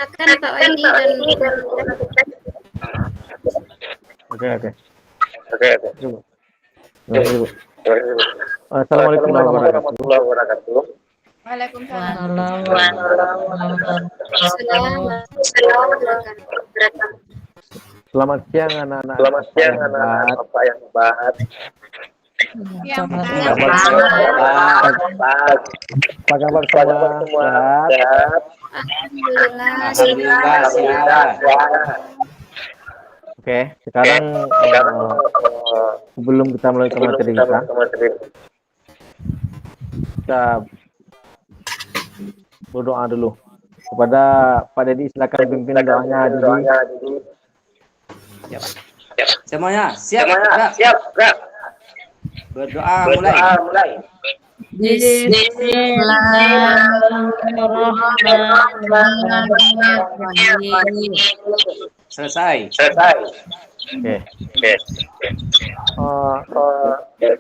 Akan Pak Waidi dan Oke. Coba. Ibu. Assalamualaikum warahmatullahi wabarakatuh. Waalaikumsalam. Selamat siang anak-anak. Selamat siang anak-anak Bapak yang hebat. Apa kabar semua? Sehat. Alhamdulillah. Sehat. Oke, sekarang sebelum kita mulai ke materi kita berdoa dulu kepada Pak Dedi. Silakan pimpin doanya Dedi. Semuanya siap? Siap. Berdoa mulai. Bismillahirrahmanirrahim. Selesai. Oke.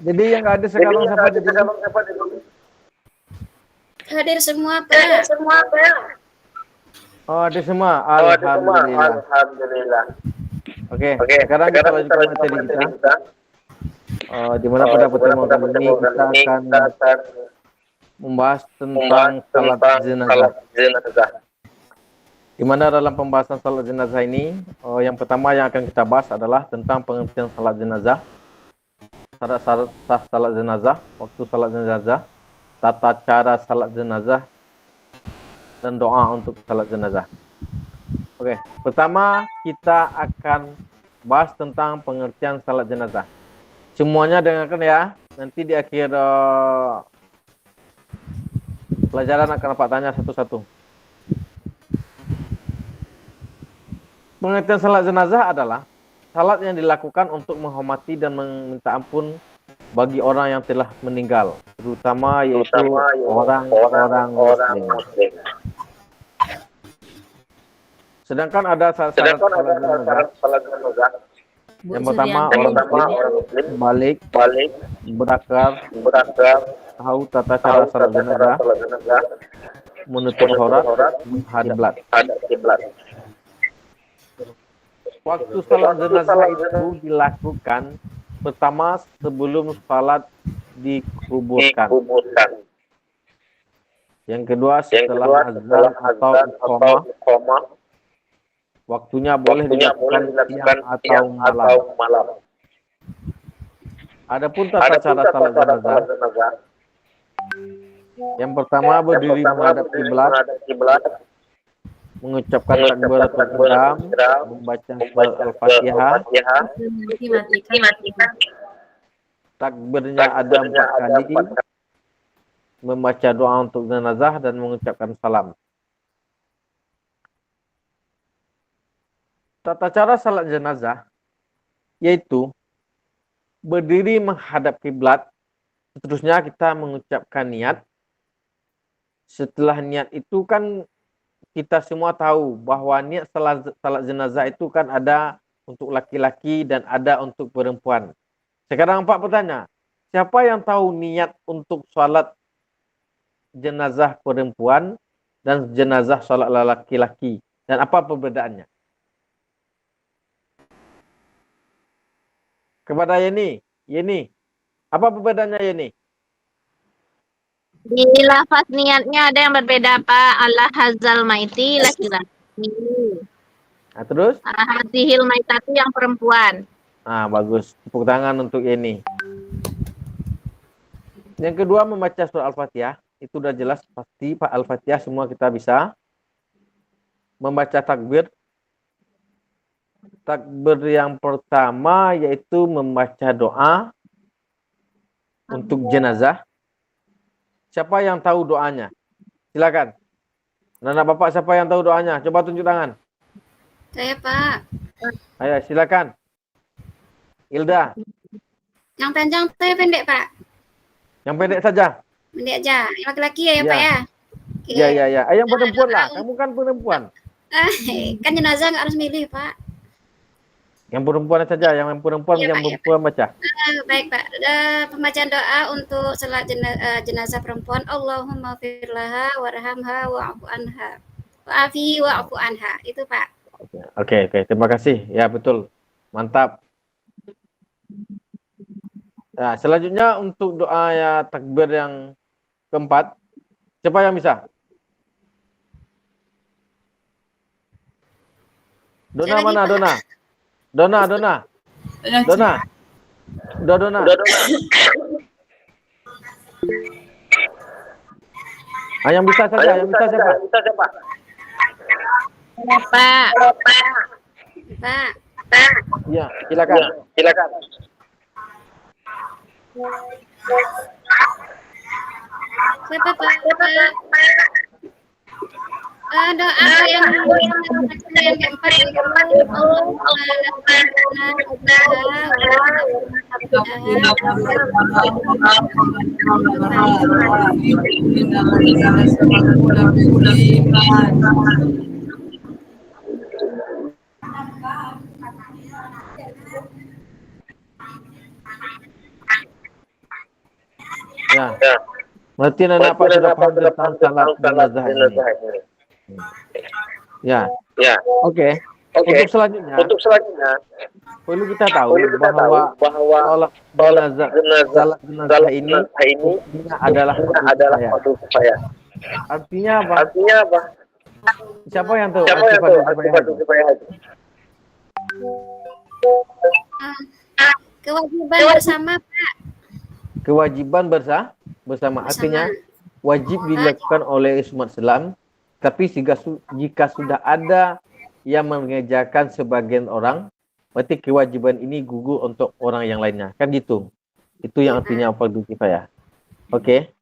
Jadi yang nggak ada sekarang siapa Dedi? Hadir semua Pak. Oh, ada semua. Alhamdulillah. Oke, sekarang kita lanjut ke materi kita. Di mana pada pertemuan kali ini kita akan membahas tentang salat jenazah. Di mana dalam pembahasan salat jenazah ini, yang pertama yang akan kita bahas adalah tentang pengertian salat jenazah, syarat-syarat sah salat jenazah, waktu salat jenazah, tata cara salat jenazah, dan doa untuk salat jenazah. Oke, pertama kita akan bahas tentang pengertian salat jenazah. Semuanya dengarkan ya. Nanti di akhir pelajaran akan dapat tanya satu-satu. Pengertian salat jenazah adalah salat yang dilakukan untuk menghormati dan meminta ampun bagi orang yang telah meninggal, terutama yaitu orang-orang muslim. Sedangkan ada syarat salat jenazah. Yang pertama orang muslim balik berakar, tahu tata cara salat jenazah, menutup aurat, menghadap kiblat. Waktu salat jenazah itu dilakukan pertama sebelum salat dikuburkan. Yang kedua setelah azan atau iqamah. Waktunya boleh dilakukan siang atau malam. Adapun tata cara salat jenazah, yang pertama berdiri menghadap kiblat, mengucapkan takbiratul ihram, membaca surat Al-Fatihah. Takbirnya ada 4 kali, membaca doa untuk jenazah dan mengucapkan salam. Tata cara salat jenazah yaitu berdiri menghadap kiblat, seterusnya kita mengucapkan niat. Setelah niat itu kan kita semua tahu bahwa niat salat jenazah itu kan ada untuk laki-laki dan ada untuk perempuan. Sekarang Pak bertanya, siapa yang tahu niat untuk salat jenazah perempuan dan jenazah salat laki-laki dan apa perbedaannya? Kepada Yeni, apa perbedaannya Yeni? Di lafaz niatnya ada yang berbeda Pak. Allah hazal maiti laki-laki. Nah, terus? Hadhil maitati yang perempuan. Bagus. Tepuk tangan untuk Yeni. Yang kedua membaca surah Al-Fatihah. Itu udah jelas pasti Pak, Al-Fatihah semua kita bisa. Membaca takbir. Takbir yang pertama yaitu membaca doa untuk jenazah. Siapa yang tahu doanya? Silakan. Anak bapak siapa yang tahu doanya? Coba tunjuk tangan. Saya Pak. Ayo silakan. Ilda. Yang panjang saya pendek Pak. Yang pendek saja. Pendek aja. Yang laki-laki ya Pak ya. Iya. Yang perempuan lah. Kamu kan perempuan. Kan jenazah nggak harus milih Pak. Yang perempuan saja, yang perempuan baca. Baik Pak, pembacaan doa untuk salat jenazah perempuan. Allahumma firlaha warhamha wa'fu anha. wa'afihi wa'fu anha. Itu Pak. Oke. Terima kasih. Ya, betul. Mantap. Nah, selanjutnya untuk doa ya takbir yang keempat. Siapa yang bisa? Dona Saya lagi, mana? Pak. Dona. Yang bisa saja, yang bisa siapa? Pak. Pak. Ya, silakan. Siapa Pak? Doa yang keempat itu Ya. Berarti anak Pak sudah paham tentang salat jenazah ini. Ya. Oke. Untuk selanjutnya perlu kita tahu bahwa salat jenazah ini adalah fardu kifayah. Artinya apa? Siapa yang tahu arti fardu kifayah itu? kewajiban bersama Pak. Kewajiban bersama artinya wajib dilakukan oleh umat Islam, tapi jika sudah ada yang mengerjakan sebagian orang, berarti kewajiban ini gugur untuk orang yang lainnya, kan gitu. Itu yang artinya fardu kifayah. Oke.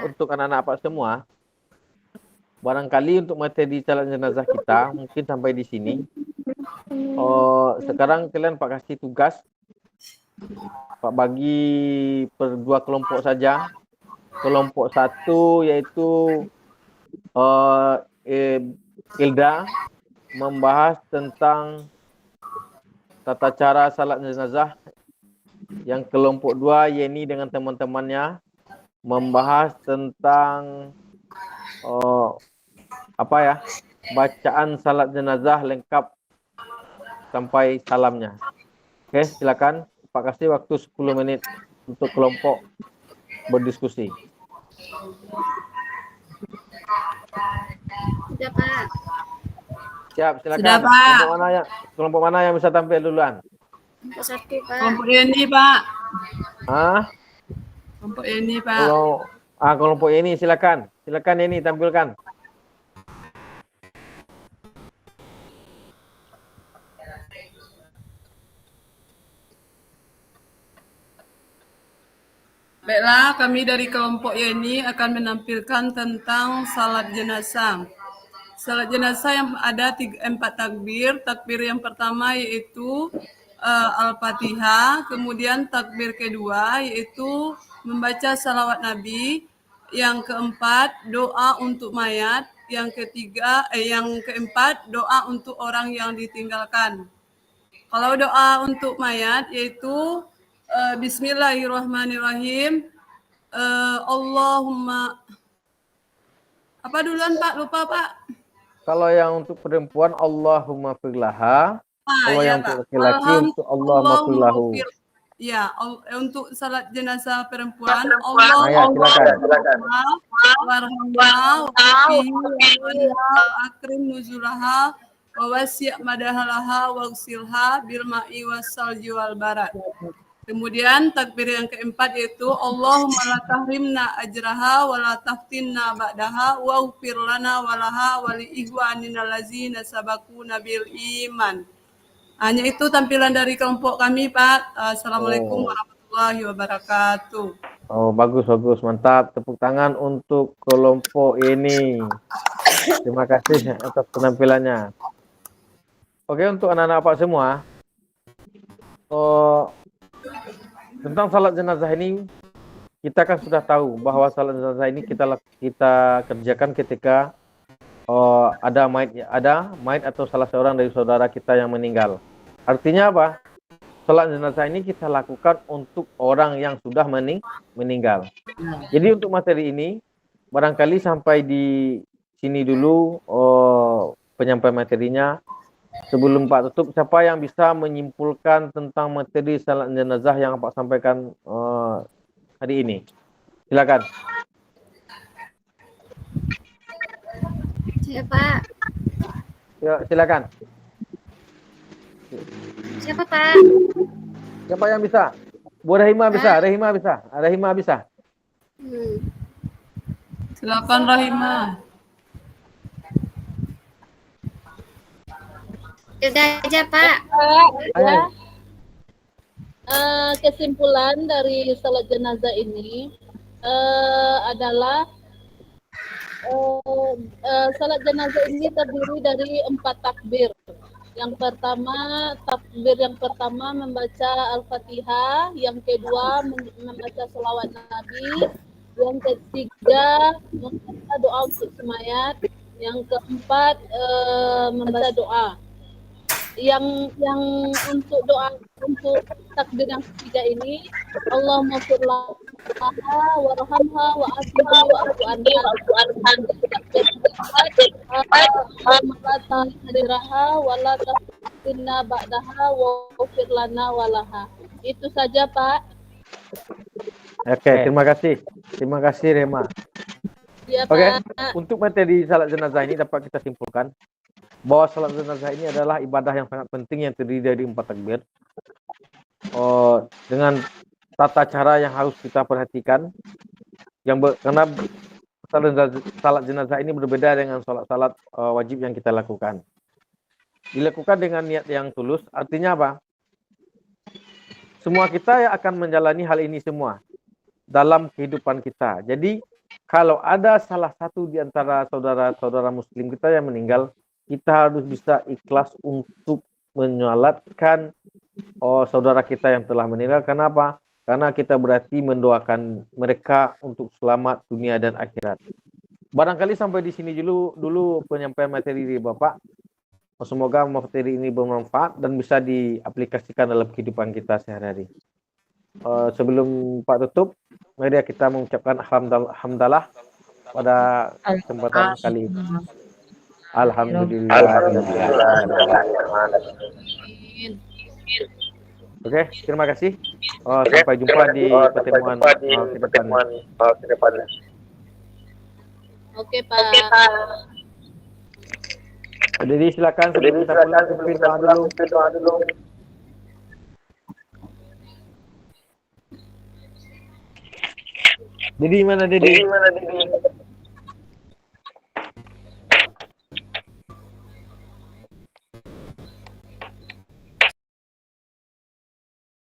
Untuk anak-anak Pak semua, barangkali untuk materi salat jenazah kita mungkin sampai di sini. Sekarang kalian Pak kasih tugas, Pak bagi per 2 kelompok saja. Kelompok 1 yaitu Ilda membahas tentang tata cara salat jenazah. Yang kelompok 2 Yeni dengan teman-temannya membahas tentang bacaan salat jenazah lengkap sampai salamnya. Oke, silakan Pak kasih waktu 10 menit untuk kelompok berdiskusi. Sudah Pak. Siap, silakan. Sudah, Pak. Kelompok mana yang bisa tampil duluan? Kelompok 1 Pak. Kelompok ini, Pak. Ah? Kelompok ini, Pak. Kelompok ini silakan. Silakan ini tampilkan. Baiklah, kami dari kelompok ini akan menampilkan tentang salat jenazah. Salat jenazah yang ada 4 takbir. Takbir yang pertama yaitu Al-Fatihah, kemudian takbir kedua yaitu membaca salawat Nabi, yang keempat doa untuk mayat, yang keempat doa untuk orang yang ditinggalkan. Kalau doa untuk mayat yaitu Bismillahirrahmanirrahim. Allahumma apa duluan Pak? Lupa Pak. Kalau yang untuk perempuan Allahumma firlaha. Kalau yang untuk laki-laki untuk Allahumma firlahu. Ya, untuk salat jenazah perempuan Allahumma akrim nuzulaha wa wasi' madahalaha waghsilha bil ma'i wassalji wal barad. Kemudian takbir yang keempat yaitu Allahumma la tahrimna ajraha wa la taftinna ba'daha wa ghfir lana wa laha wa li ikhwanina allazina sabaquna bil iman. Hanya itu tampilan dari kelompok kami, Pak. Assalamualaikum warahmatullahi wabarakatuh. Bagus, mantap. Tepuk tangan untuk kelompok ini. Terima kasih atas penampilannya. Oke, untuk anak-anak Pak semua, tentang salat jenazah ini kita kan sudah tahu bahwa salat jenazah ini kita kerjakan ketika ada mayit atau salah seorang dari saudara kita yang meninggal. Artinya apa? Salat jenazah ini kita lakukan untuk orang yang sudah meninggal. Jadi untuk materi ini barangkali sampai di sini dulu penyampaian materinya. Sebelum Pak tutup, siapa yang bisa menyimpulkan tentang materi salat jenazah yang Pak sampaikan hari ini? Silakan. Siapa? Ya, silakan. Siapa Pak? Siapa yang bisa? Bu Rahimah bisa, Rahimah bisa, Rahimah bisa. Silakan Rahimah. Sudah aja Pak. Ayo. Kesimpulan dari salat jenazah ini adalah salat jenazah ini terdiri dari 4 takbir. Yang pertama, takbir yang pertama membaca Al-Fatihah, yang kedua membaca selawat Nabi, yang ketiga membaca doa untuk semayat, yang keempat membaca doa. Yang untuk doa untuk takbir yang ketiga ini, Allahumma fir laha warhamha wa afiha wa afu anha. Wala taftinna ba'daha wa ufir lana walaha. Itu saja Pak. Oke, terima kasih. Terima kasih Rema. Ya, Oke, Pak. untuk materi salat jenazah ini dapat kita simpulkan bahwa salat jenazah ini adalah ibadah yang sangat penting yang terdiri dari 4 takbir. Dengan tata cara yang harus kita perhatikan, karena salat jenazah ini berbeda dengan salat wajib yang kita lakukan. Dilakukan dengan niat yang tulus, artinya apa? Semua kita akan menjalani hal ini semua dalam kehidupan kita. Jadi, kalau ada salah satu di antara saudara-saudara muslim kita yang meninggal, kita harus bisa ikhlas untuk menyolatkan saudara kita yang telah meninggal. Kenapa? Karena kita berarti mendoakan mereka untuk selamat dunia dan akhirat. Barangkali sampai di sini dulu penyampaian materi dari Bapak. Semoga materi ini bermanfaat dan bisa diaplikasikan dalam kehidupan kita sehari-hari. Sebelum Pak tutup, mari kita mengucapkan hamdalah pada kesempatan kali ini. Alhamdulillah. Oke, terima kasih. Sampai jumpa di pertemuan ke depan. Oke, Pak. Jadi silakan sebelum kita pulang berdoa dulu. Jadi mana Dedi?